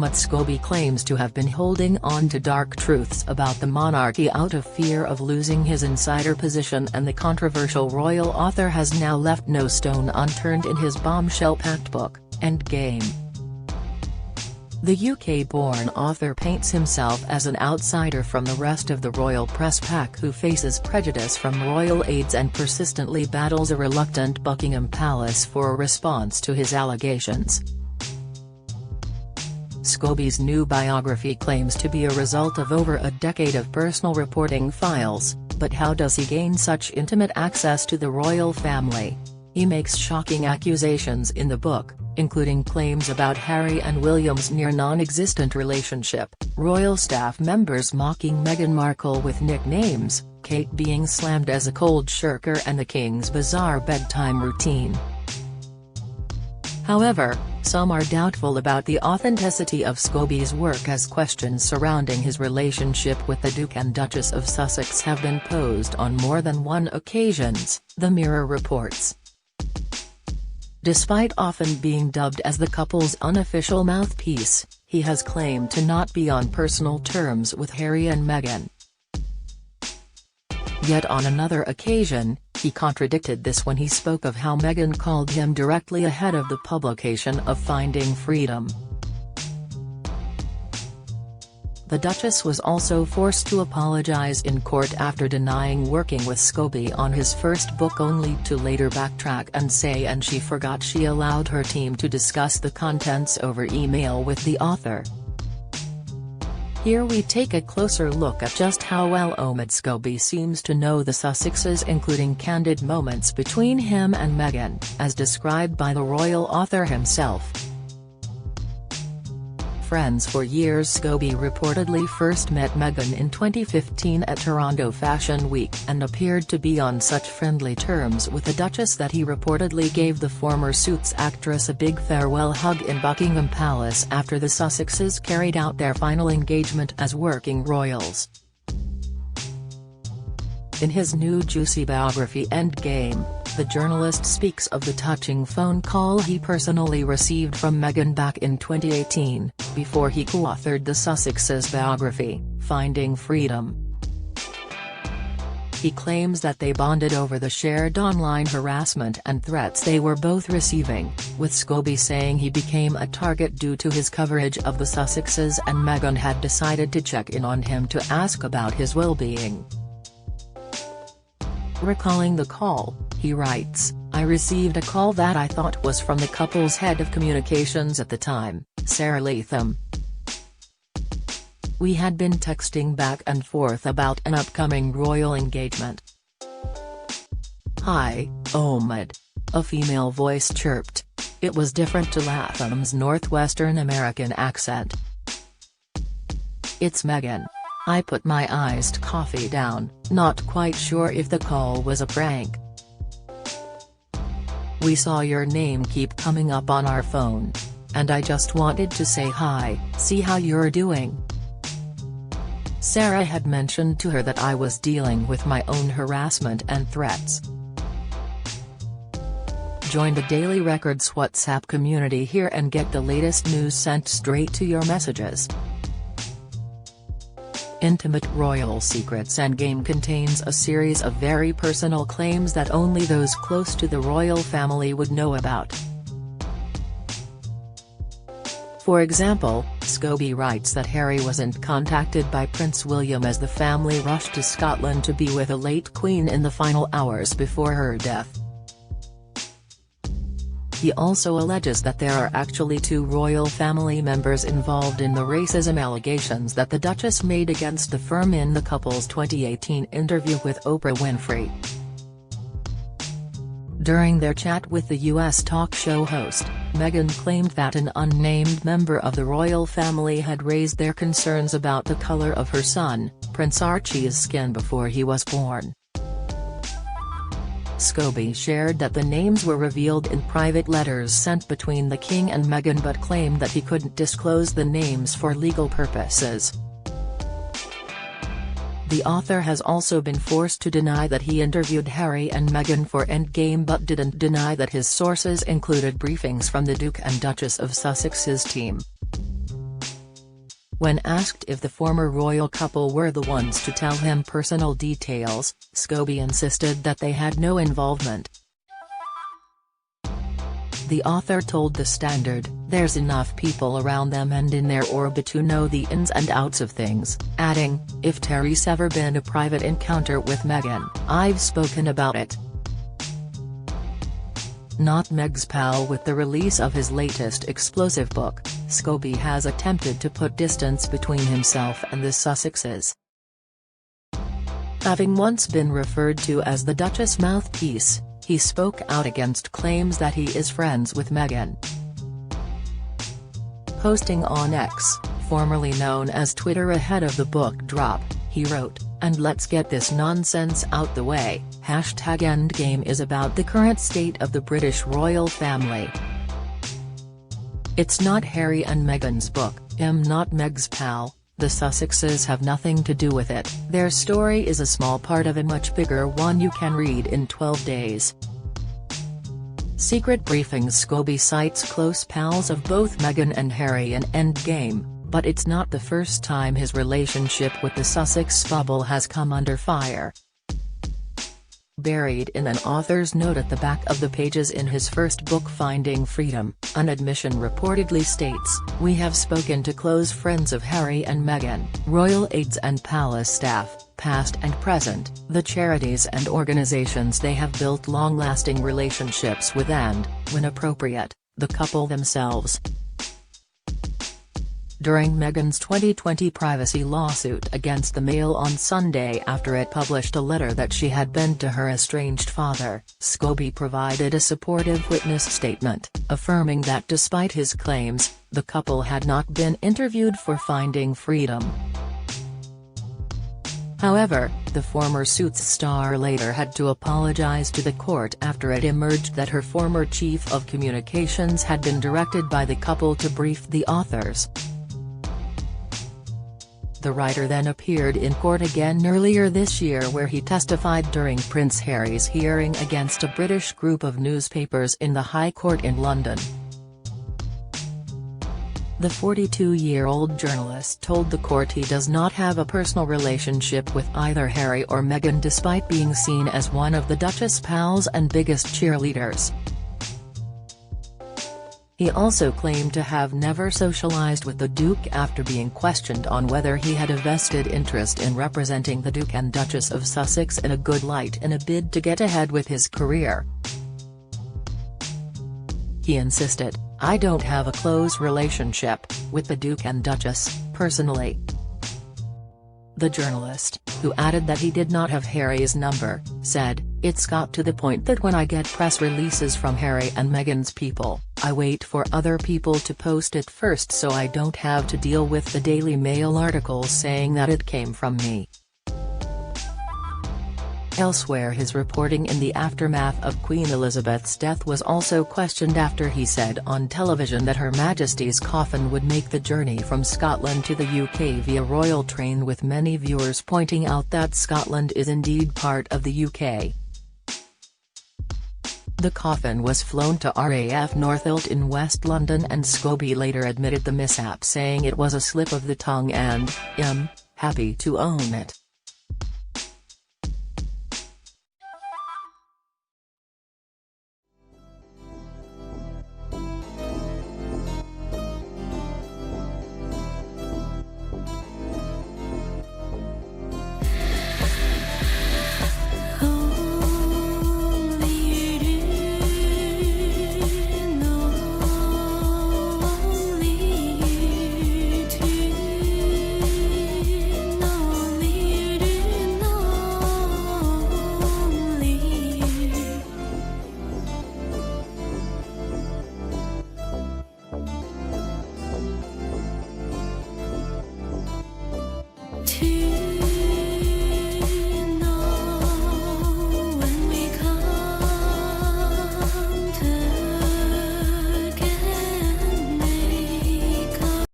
Omid Scobie claims to have been holding on to dark truths about the monarchy out of fear of losing his insider position, and the controversial royal author has now left no stone unturned in his bombshell-packed book, Endgame. The UK-born author paints himself as an outsider from the rest of the royal press pack who faces prejudice from royal aides and persistently battles a reluctant Buckingham Palace for a response to his allegations. Scobie's new biography claims to be a result of over a decade of personal reporting files, but how does he gain such intimate access to the royal family? He makes shocking accusations in the book, including claims about Harry and William's near non-existent relationship, royal staff members mocking Meghan Markle with nicknames, Kate being slammed as a cold shirker, and the king's bizarre bedtime routine. However, some are doubtful about the authenticity of Scobie's work, as questions surrounding his relationship with the Duke and Duchess of Sussex have been posed on more than one occasions, The Mirror reports. Despite often being dubbed as the couple's unofficial mouthpiece, he has claimed to not be on personal terms with Harry and Meghan. Yet on another occasion, he contradicted this when he spoke of how Meghan called him directly ahead of the publication of Finding Freedom. The Duchess was also forced to apologize in court after denying working with Scobie on his first book, only to later backtrack and say she forgot she allowed her team to discuss the contents over email with the author. Here we take a closer look at just how well Omid Scobie seems to know the Sussexes, including candid moments between him and Meghan, as described by the royal author himself. Friends for years, Scobie reportedly first met Meghan in 2015 at Toronto Fashion Week and appeared to be on such friendly terms with the Duchess that he reportedly gave the former Suits actress a big farewell hug in Buckingham Palace after the Sussexes carried out their final engagement as working royals. In his new juicy biography Endgame, the journalist speaks of the touching phone call he personally received from Meghan back in 2018, before he co-authored the Sussexes' biography, Finding Freedom. He claims that they bonded over the shared online harassment and threats they were both receiving, with Scobie saying he became a target due to his coverage of the Sussexes, and Meghan had decided to check in on him to ask about his well-being. Recalling the call, he writes, "I received a call that I thought was from the couple's head of communications at the time, Sarah Latham. We had been texting back and forth about an upcoming royal engagement." "Hi, Omid," a female voice chirped. It was different to Latham's Northwestern American accent. "It's Meghan." I put my iced coffee down, not quite sure if the call was a prank. "We saw your name keep coming up on our phone. And I just wanted to say hi, see how you're doing." Sarah had mentioned to her that I was dealing with my own harassment and threats. Join the Daily Record's WhatsApp community here and get the latest news sent straight to your messages. Intimate Royal Secrets Endgame contains a series of very personal claims that only those close to the royal family would know about. For example, Scobie writes that Harry wasn't contacted by Prince William as the family rushed to Scotland to be with the late Queen in the final hours before her death. He also alleges that there are actually two royal family members involved in the racism allegations that the Duchess made against the firm in the couple's 2018 interview with Oprah Winfrey. During their chat with the US talk show host, Meghan claimed that an unnamed member of the royal family had raised their concerns about the color of her son, Prince Archie's skin before he was born. Scobie shared that the names were revealed in private letters sent between the King and Meghan, but claimed that he couldn't disclose the names for legal purposes. The author has also been forced to deny that he interviewed Harry and Meghan for Endgame, but didn't deny that his sources included briefings from the Duke and Duchess of Sussex's team. When asked if the former royal couple were the ones to tell him personal details, Scobie insisted that they had no involvement. The author told The Standard, "There's enough people around them and in their orbit to know the ins and outs of things," adding, "If Terry's ever been a private encounter with Meghan, I've spoken about it." Not Meg's pal. With the release of his latest explosive book, Scobie has attempted to put distance between himself and the Sussexes. Having once been referred to as the Duchess' mouthpiece, he spoke out against claims that he is friends with Meghan. Posting on X, formerly known as Twitter ahead of the book drop, he wrote, "And let's get this nonsense out the way, #Endgame is about the current state of the British royal family. It's not Harry and Meghan's book, I'm not Meg's pal, the Sussexes have nothing to do with it, their story is a small part of a much bigger one you can read in 12 days. Secret briefings. Scobie cites close pals of both Meghan and Harry in Endgame, but it's not the first time his relationship with the Sussex bubble has come under fire. Buried in an author's note at the back of the pages in his first book Finding Freedom, an admission reportedly states, "We have spoken to close friends of Harry and Meghan, royal aides and palace staff, past and present, the charities and organizations they have built long-lasting relationships with and, when appropriate, the couple themselves." During Meghan's 2020 privacy lawsuit against the Mail on Sunday after it published a letter that she had penned to her estranged father, Scobie provided a supportive witness statement, affirming that despite his claims, the couple had not been interviewed for Finding Freedom. However, the former Suits star later had to apologize to the court after it emerged that her former chief of communications had been directed by the couple to brief the authors. The writer then appeared in court again earlier this year where he testified during Prince Harry's hearing against a British group of newspapers in the High Court in London. The 42-year-old journalist told the court he does not have a personal relationship with either Harry or Meghan despite being seen as one of the Duchess' pals and biggest cheerleaders. He also claimed to have never socialized with the Duke after being questioned on whether he had a vested interest in representing the Duke and Duchess of Sussex in a good light in a bid to get ahead with his career. He insisted, "I don't have a close relationship with the Duke and Duchess, personally." The journalist, who added that he did not have Harry's number, said, "It's got to the point that when I get press releases from Harry and Meghan's people, I wait for other people to post it first so I don't have to deal with the Daily Mail articles saying that it came from me." Elsewhere, his reporting in the aftermath of Queen Elizabeth's death was also questioned after he said on television that Her Majesty's coffin would make the journey from Scotland to the UK via royal train, with many viewers pointing out that Scotland is indeed part of the UK. The coffin was flown to RAF Northolt in West London, and Scobie later admitted the mishap, saying it was a slip of the tongue and, "I'm happy to own it."